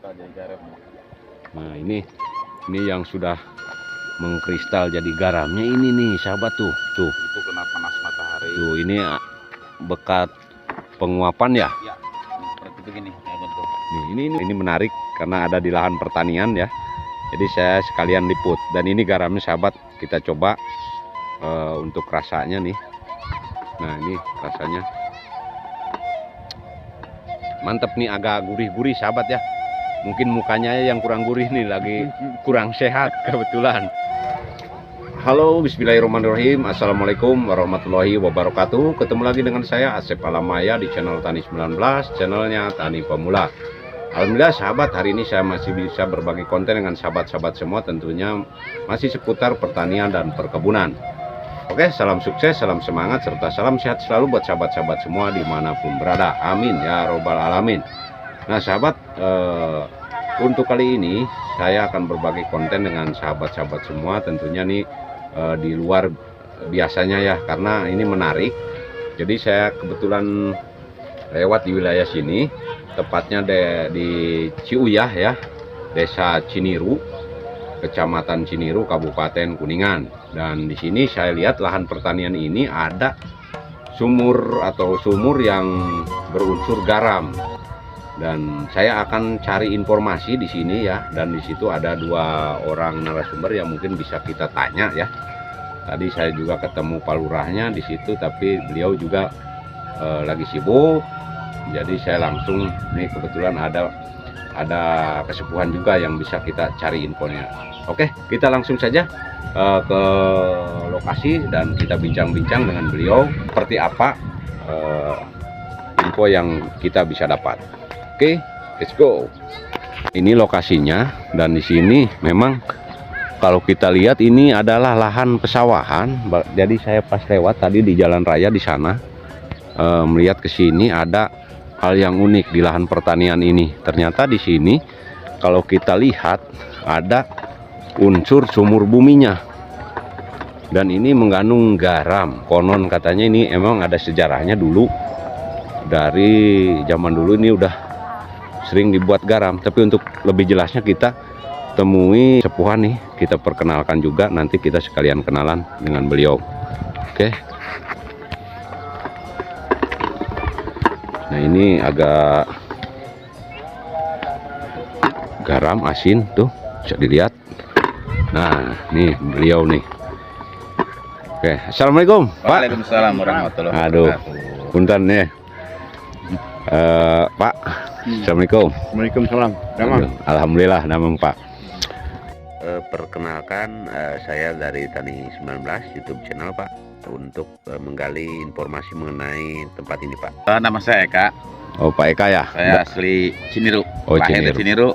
mengkristal jadi garam. Nah ini yang sudah mengkristal jadi garamnya ini nih sahabat tuh. Itu kena panas matahari. Tuh ini bekat penguapan ya. Ya, seperti begini ya bentuk. Nih, ini menarik karena ada di lahan pertanian ya. Jadi saya sekalian liput dan ini garamnya sahabat, kita coba untuk rasanya nih. Nah ini rasanya mantep nih, agak gurih-gurih sahabat ya. Mungkin mukanya yang kurang gurih nih, lagi kurang sehat kebetulan. Halo, bismillahirrahmanirrahim. Assalamualaikum warahmatullahi wabarakatuh. Ketemu lagi dengan saya Asep Alamaya di channel Tani 19, channelnya Tani Pemula. Alhamdulillah sahabat, hari ini saya masih bisa berbagi konten dengan sahabat-sahabat semua, tentunya masih seputar pertanian dan perkebunan. Oke, salam sukses, salam semangat, serta salam sehat selalu buat sahabat-sahabat semua dimanapun berada. Amin ya robbal alamin. Nah sahabat, untuk kali ini saya akan berbagi konten dengan sahabat-sahabat semua, tentunya nih di luar biasanya ya, karena ini menarik. Jadi saya kebetulan lewat di wilayah sini, tepatnya di Ciuyah ya, Desa Ciniru, Kecamatan Ciniru, Kabupaten Kuningan. Dan di sini saya lihat lahan pertanian ini ada sumur yang berunsur garam. Dan saya akan cari informasi di sini ya, dan di situ ada dua orang narasumber yang mungkin bisa kita tanya ya. Tadi saya juga ketemu Pak Lurahnya di situ, tapi beliau juga lagi sibuk. Jadi saya langsung nih, kebetulan ada kesepuhan juga yang bisa kita cari infonya. Oke, kita langsung saja ke lokasi dan kita bincang-bincang dengan beliau seperti apa info yang kita bisa dapat. Oke, let's go. Ini lokasinya, dan di sini memang kalau kita lihat ini adalah lahan pesawahan. Jadi saya pas lewat tadi di jalan raya di sana, melihat ke sini ada hal yang unik di lahan pertanian ini. Ternyata di sini kalau kita lihat ada unsur sumur buminya, dan ini mengandung garam. Konon katanya ini emang ada sejarahnya dulu, dari zaman dulu ini udah sering dibuat garam. Tapi untuk lebih jelasnya kita temui sepuhan nih, kita perkenalkan juga, nanti kita sekalian kenalan dengan beliau. Oke. Nah ini agak garam asin tuh, bisa dilihat. Nah ini beliau nih. Oke, assalamualaikum Pak. Waalaikumsalam warahmatullahi wabarakatuh. Aduh, punten ya Pak. Assalamualaikum. Waalaikumsalam. Damang. Alhamdulillah, damang Pak. Perkenalkan, saya dari Tani 19 YouTube channel Pak, untuk menggali informasi mengenai tempat ini Pak. Nama saya Eka. Oh Pak Eka ya? Saya asli Ciniru. Oh Lahir di Ciniru.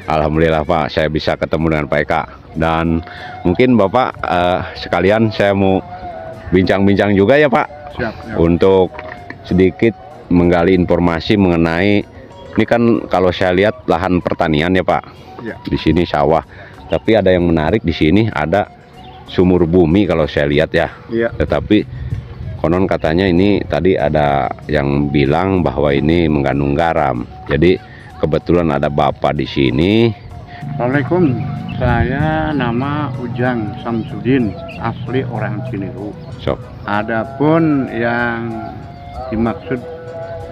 Alhamdulillah Pak, saya bisa ketemu dengan Pak Eka. Dan mungkin Bapak sekalian saya mau bincang-bincang juga ya Pak. Siap. Untuk sedikit menggali informasi mengenai ini, kan kalau saya lihat lahan pertanian ya Pak. Ya. Di sini sawah. Tapi ada yang menarik di sini, ada sumur bumi kalau saya lihat ya. Iya. Tetapi konon katanya ini tadi ada yang bilang bahwa ini mengandung garam. Jadi kebetulan ada Bapak di sini. Assalamualaikum. Saya nama Ujang Samsudin, asli orang Ciniru. Sok. Adapun yang dimaksud,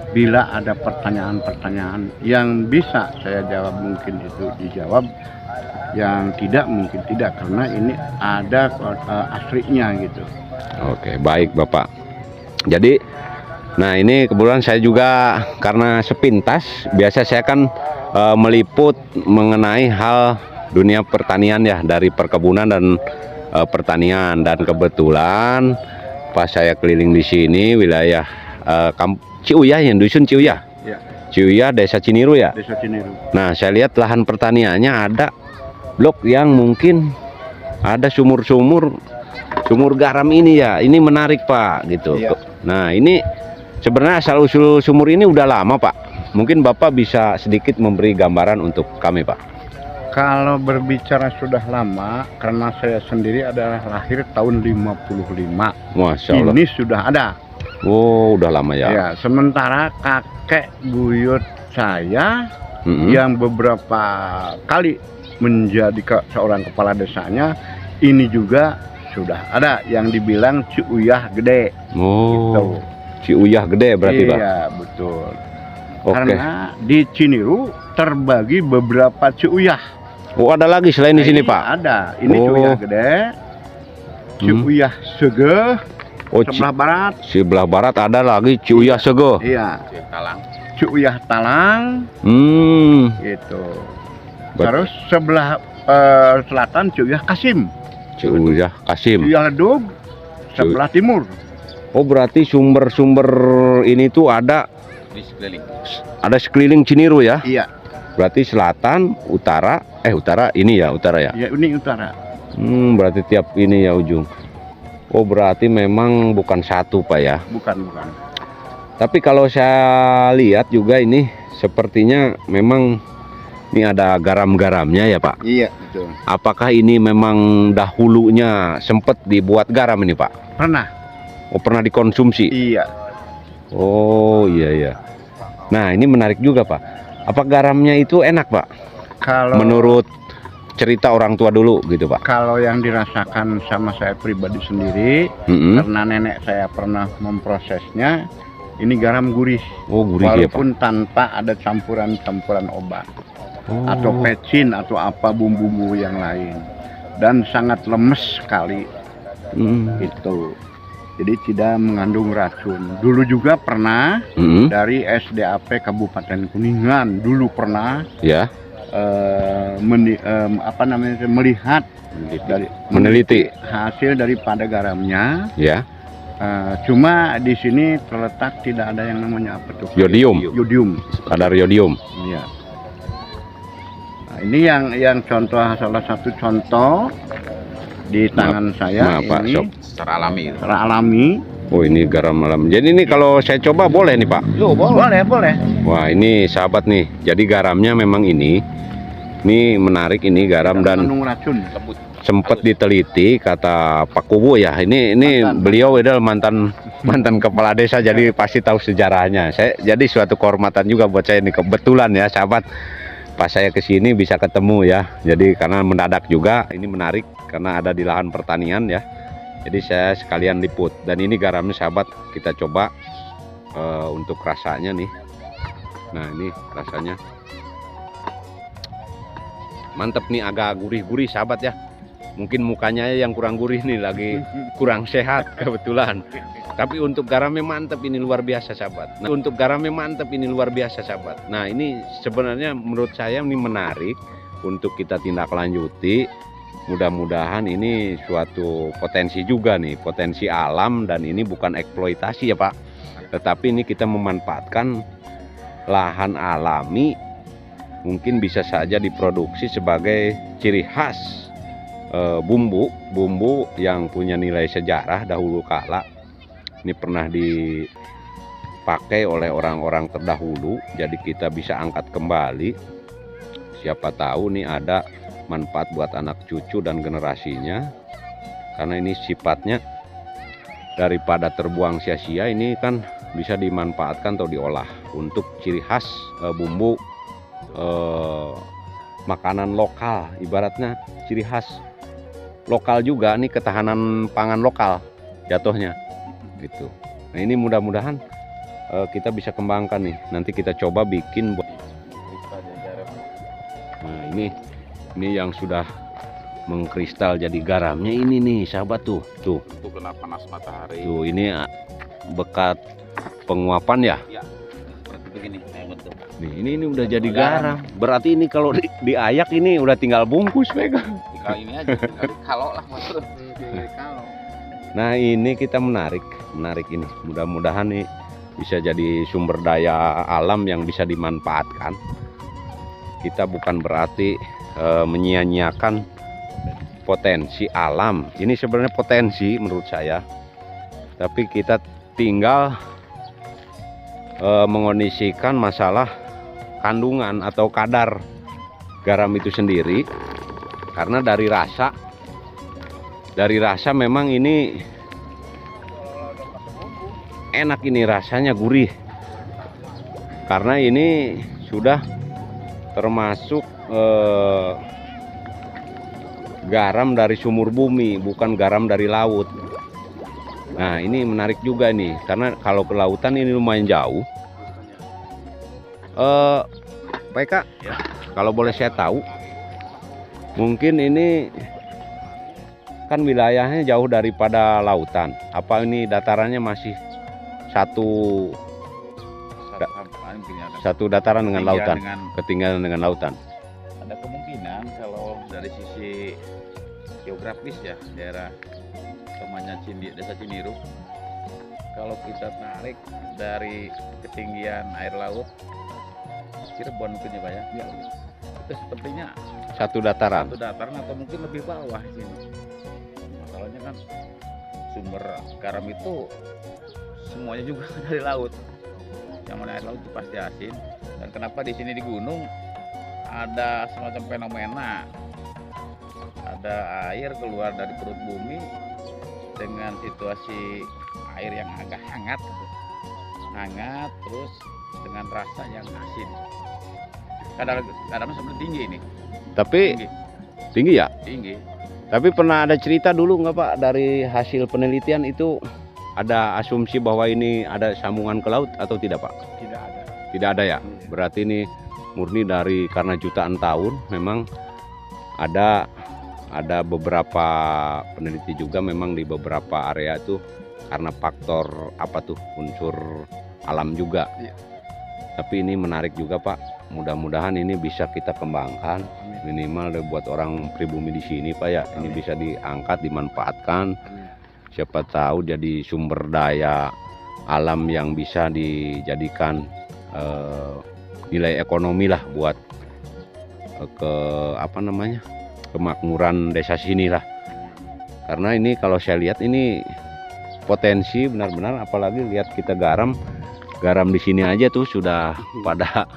bila ada pertanyaan-pertanyaan yang bisa saya jawab, mungkin itu dijawab, yang tidak mungkin tidak, karena ini ada aslinya gitu. Oke, baik Bapak. Jadi nah ini kebetulan saya juga karena sepintas, biasa saya kan meliput mengenai hal dunia pertanian ya, dari perkebunan dan pertanian. Dan kebetulan pas saya keliling di sini wilayah Ciuyah ya, dusun Ciuyah. Ya. Ciuyah, Desa Ciniru ya. Desa Ciniru. Nah saya lihat lahan pertaniannya ada blok yang mungkin ada sumur garam ini ya. Ini menarik Pak gitu. Ya. Nah ini sebenarnya asal usul sumur ini udah lama Pak. Mungkin Bapak bisa sedikit memberi gambaran untuk kami Pak. Kalau berbicara sudah lama, karena saya sendiri adalah lahir tahun 55. Masya Allah. Ini sudah ada. Oh udah lama ya. Ya, sementara kakek buyut saya yang beberapa kali menjadi seorang kepala desanya, ini juga sudah ada yang dibilang Ciuyah Gede. Oh, Gitu. Ciuyah Gede berarti Pak? Iya betul. Oke. Karena di Ciniru terbagi beberapa Ciuyah. Oh, ada lagi selain di sini Pak? Ada. Ini Oh. Ciuyah Gede, Ciuyah Sege, Oh, sebelah barat. sebelah barat ada lagi Ciuyah Sege. Iya. Talang. Ciuyah Talang, gitu. Terus sebelah selatan Ciuyah Kasim, Ciuyah Kasim. Ciuyah Ledug sebelah timur. Oh, berarti sumber-sumber ini tuh ada Di sekeliling. sekeliling Ciniru ya? Iya. Berarti selatan, utara, utara ini ya, utara ya. Ya ini utara. Berarti tiap ini ya ujung. Oh, berarti memang bukan satu Pak ya. Bukan. Tapi kalau saya lihat juga ini sepertinya memang ini ada garam-garamnya ya Pak. Iya betul. Apakah ini memang dahulunya sempat dibuat garam ini Pak? Pernah. Oh, pernah dikonsumsi? Iya. Oh iya. Nah, ini menarik juga Pak. Apa garamnya itu enak Pak? Kalau Menurut cerita orang tua dulu gitu Pak. kalau yang dirasakan sama saya pribadi sendiri, karena nenek saya pernah memprosesnya, ini garam gurih. Oh, gurih ya Pak. Walaupun tanpa ada campuran obat Oh. atau pecin atau apa bumbu-bumbu yang lain, dan sangat lemes sekali itu. Jadi tidak mengandung racun. Dulu juga pernah dari SDAP Kabupaten Kuningan dulu pernah Ya. melihat dari Meneliti. hasil daripada garamnya. Ya. Cuma di sini terletak tidak ada yang namanya apa tuh? Yodium. Yodium. Kadar yodium. Iya. Nah, ini yang contoh, salah satu contoh di tangan saya maaf, Pak, ini Sob. Secara alami. secara alami. Oh, ini garam alam. Jadi ini kalau saya coba boleh nih Pak? Boleh. Wah, ini sahabat nih. Jadi garamnya memang ini menarik ini garam dan Mengandung racun. sempat diteliti kata Pak Kubu ya. Ini Mantan. beliau adalah mantan kepala desa, jadi pasti tahu sejarahnya. Jadi suatu kehormatan juga buat saya ini, kebetulan ya sahabat. Pas saya kesini bisa ketemu ya. Jadi karena mendadak juga, ini menarik karena ada di lahan pertanian ya. Jadi saya sekalian liput. Dan ini garamnya sahabat, kita coba untuk rasanya nih. Nah, ini rasanya mantep nih, agak gurih-gurih sahabat ya. Mungkin mukanya yang kurang gurih nih, lagi kurang sehat kebetulan. Tapi untuk garamnya mantep, ini luar biasa sahabat. Nah, ini sebenarnya menurut saya ini menarik untuk kita tindak lanjuti. Mudah-mudahan ini suatu potensi juga nih, potensi alam, dan ini bukan eksploitasi ya Pak. Tetapi ini kita memanfaatkan lahan alami, mungkin bisa saja diproduksi sebagai ciri khas bumbu yang punya nilai sejarah dahulu kala. Ini pernah dipakai oleh orang-orang terdahulu, jadi kita bisa angkat kembali. Siapa tahu nih ada manfaat buat anak cucu dan generasinya, karena ini sifatnya daripada terbuang sia-sia, ini kan bisa dimanfaatkan atau diolah untuk ciri khas bumbu makanan lokal, ibaratnya ciri khas lokal juga nih, ketahanan pangan lokal jatuhnya gitu. Nah, ini mudah-mudahan kita bisa kembangkan nih, nanti kita coba bikin. Nah, ini yang sudah mengkristal jadi garamnya ini nih sahabat, tuh Itu kena panas matahari. tuh, ini bekat penguapan ya. Ya. Seperti begini. Bentuk. Nih, ini udah jadi garam. Berarti ini kalau diayak ini udah tinggal bungkus pegang. Tinggal ini aja. Tinggal kalau lah maksud. Nah, ini kita menarik ini. Mudah-mudahan nih bisa jadi sumber daya alam yang bisa dimanfaatkan. Kita bukan berarti menyia-nyiakan potensi alam. Ini sebenarnya potensi menurut saya. Tapi kita tinggal mengondisikan masalah kandungan atau kadar garam itu sendiri. Karena dari rasa memang ini enak, ini rasanya gurih karena ini sudah termasuk garam dari sumur bumi, bukan garam dari laut. Nah, ini menarik juga nih, karena kalau ke lautan ini lumayan jauh. PK, Ya. kalau boleh saya tahu, mungkin ini kan wilayahnya jauh daripada lautan. Apa ini datarannya masih satu Mungkin ada dataran dengan lautan, ketinggian ketinggalan dengan lautan? ada kemungkinan kalau dari sisi geografis ya, daerah namanya Desa Ciniru, kalau kita tarik dari ketinggian air laut Cirebon mungkin ya Pak ya, itu sepertinya Satu dataran. satu dataran atau mungkin lebih bawah di sini. Masalahnya kan sumber garam itu semuanya juga dari laut. Yang mana air laut itu pasti asin. Dan kenapa di sini di gunung ada semacam fenomena, ada air keluar dari perut bumi dengan situasi air yang agak hangat, gitu. Hangat terus dengan rasa yang asin. Kadang-kadang sampai tinggi ini, Tapi tinggi, tinggi ya. tinggi. Tapi pernah ada cerita dulu nggak Pak, dari hasil penelitian itu ada asumsi bahwa ini ada sambungan ke laut atau tidak Pak? Tidak ada. Tidak ada ya. Berarti ini murni dari karena jutaan tahun memang ada beberapa peneliti juga memang di beberapa area itu karena faktor apa tuh unsur alam juga. Iya. Tapi ini menarik juga Pak. Mudah-mudahan ini bisa kita kembangkan minimal buat orang pribumi di sini Pak ya. Ini bisa diangkat, dimanfaatkan. Siapa tahu jadi sumber daya alam yang bisa dijadikan nilai ekonomi lah buat kemakmuran desa sini lah. Karena ini kalau saya lihat ini potensi benar-benar, apalagi lihat kita garam di sini aja tuh sudah pada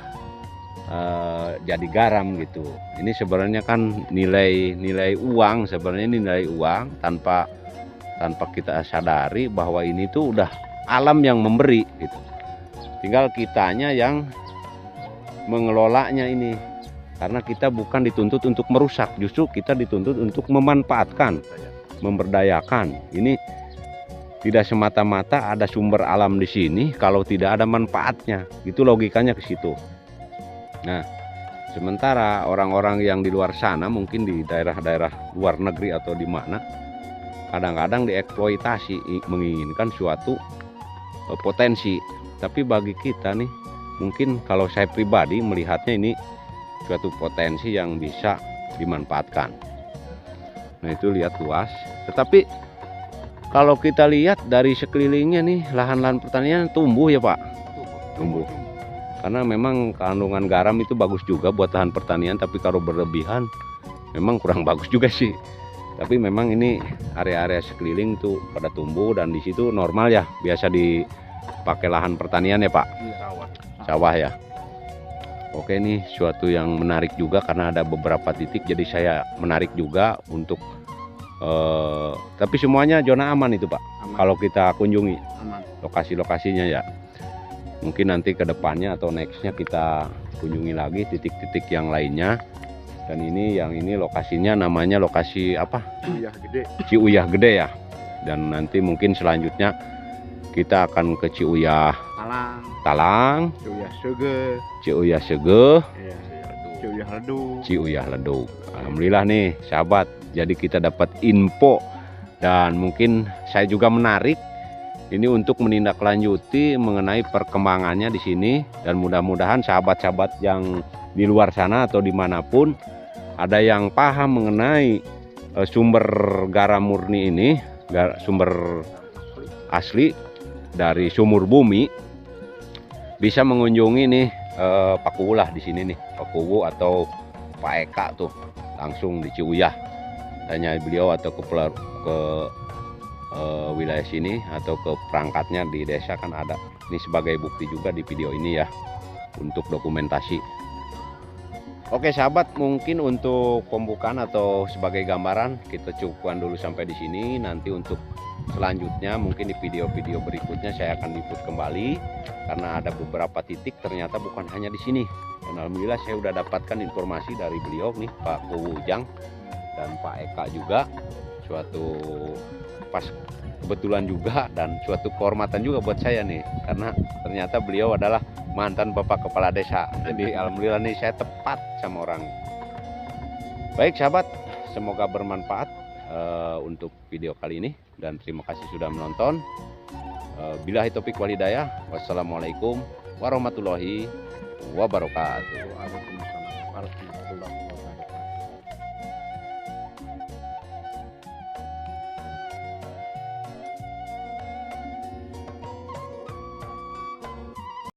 jadi garam gitu. Ini sebenarnya kan nilai uang, sebenarnya ini nilai uang tanpa kita sadari bahwa ini tuh udah alam yang memberi gitu. Tinggal kitanya yang mengelolanya ini. Karena kita bukan dituntut untuk merusak, justru kita dituntut untuk memanfaatkan, memberdayakan. Ini tidak semata-mata ada sumber alam di sini kalau tidak ada manfaatnya. Itu logikanya ke situ. Nah, sementara orang-orang yang di luar sana mungkin di daerah-daerah luar negeri atau di mana kadang-kadang dieksploitasi menginginkan suatu potensi. Tapi bagi kita nih, mungkin kalau saya pribadi melihatnya ini suatu potensi yang bisa dimanfaatkan. Nah itu lihat luas. Tetapi kalau kita lihat dari sekelilingnya nih, lahan-lahan pertanian tumbuh ya Pak? Tumbuh. Karena memang kandungan garam itu bagus juga buat lahan pertanian, tapi kalau berlebihan memang kurang bagus juga sih. Tapi memang ini area-area sekeliling tuh pada tumbuh dan di situ normal ya, biasa dipakai lahan pertanian ya Pak? Sawah ya. Oke, ini suatu yang menarik juga karena ada beberapa titik, jadi saya menarik juga untuk tapi semuanya zona aman itu Pak. Aman. Kalau kita kunjungi Aman. lokasi-lokasinya ya. Mungkin nanti ke depannya atau nextnya kita kunjungi lagi titik-titik yang lainnya. Dan ini lokasinya namanya lokasi apa? Ciuyah Gede. Ciuyah Gede ya. Dan nanti mungkin selanjutnya kita akan ke Ciuyah Talang, Ciuyah Sege, Ciuyah Sege, iya. Ciuyah Ledu. Ciuyah Leduk. Alhamdulillah nih sahabat, jadi kita dapat info dan mungkin saya juga menarik ini untuk menindaklanjuti mengenai perkembangannya di sini, dan mudah-mudahan sahabat-sahabat yang di luar sana atau dimanapun ada yang paham mengenai sumber garam murni ini, sumber asli dari sumur bumi, bisa mengunjungi nih Pak Kuwu lah di sini nih, Pak Kuwu atau Pak Eka tuh langsung di Ciuyah. Tanya beliau atau ke wilayah sini atau ke perangkatnya di desa kan ada. Ini sebagai bukti juga di video ini ya, untuk dokumentasi. Oke sahabat, mungkin untuk pembukaan atau sebagai gambaran kita cukupkan dulu sampai di sini. Nanti untuk selanjutnya mungkin di video-video berikutnya saya akan liput kembali, karena ada beberapa titik ternyata bukan hanya di sini. Dan alhamdulillah saya sudah dapatkan informasi dari beliau nih, Pak Kowujang dan Pak Eka juga, suatu pas kebetulan juga dan suatu kehormatan juga buat saya nih, karena ternyata beliau adalah mantan Bapak Kepala Desa. Jadi alhamdulillah nih saya tepat sama orang. Baik sahabat, semoga bermanfaat untuk video kali ini, dan terima kasih sudah menonton. Billahi taufiq wal hidayah. Wassalamualaikum warahmatullahi wabarakatuh. Waalaikumsalam warahmatullahi wabarakatuh.